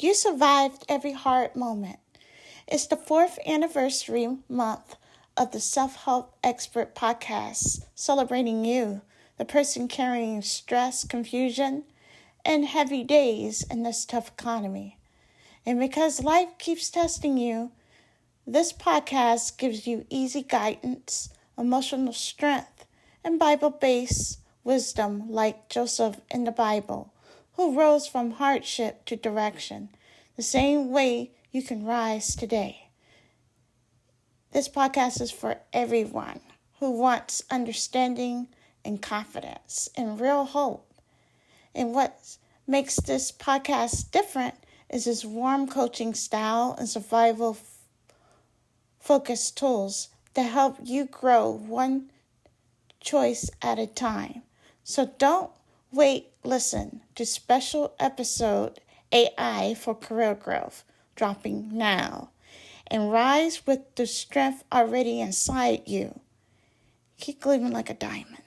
You survived every hard moment. It's the 4th anniversary month of the Self-Help Expert podcast, celebrating you, the person carrying stress, confusion, and heavy days in this tough economy. And because life keeps testing you, this podcast gives you easy guidance, emotional strength, and Bible-based wisdom like Joseph in the Bible, who rose from hardship to direction, the same way you can rise today. This podcast is for everyone who wants understanding and confidence and real hope. And what makes this podcast different is its warm coaching style and survival-focused tools that help you grow one choice at a time. So don't wait, listen to special episode AI for Career Growth, dropping now, and rise with the strength already inside you. Keep living like a diamond.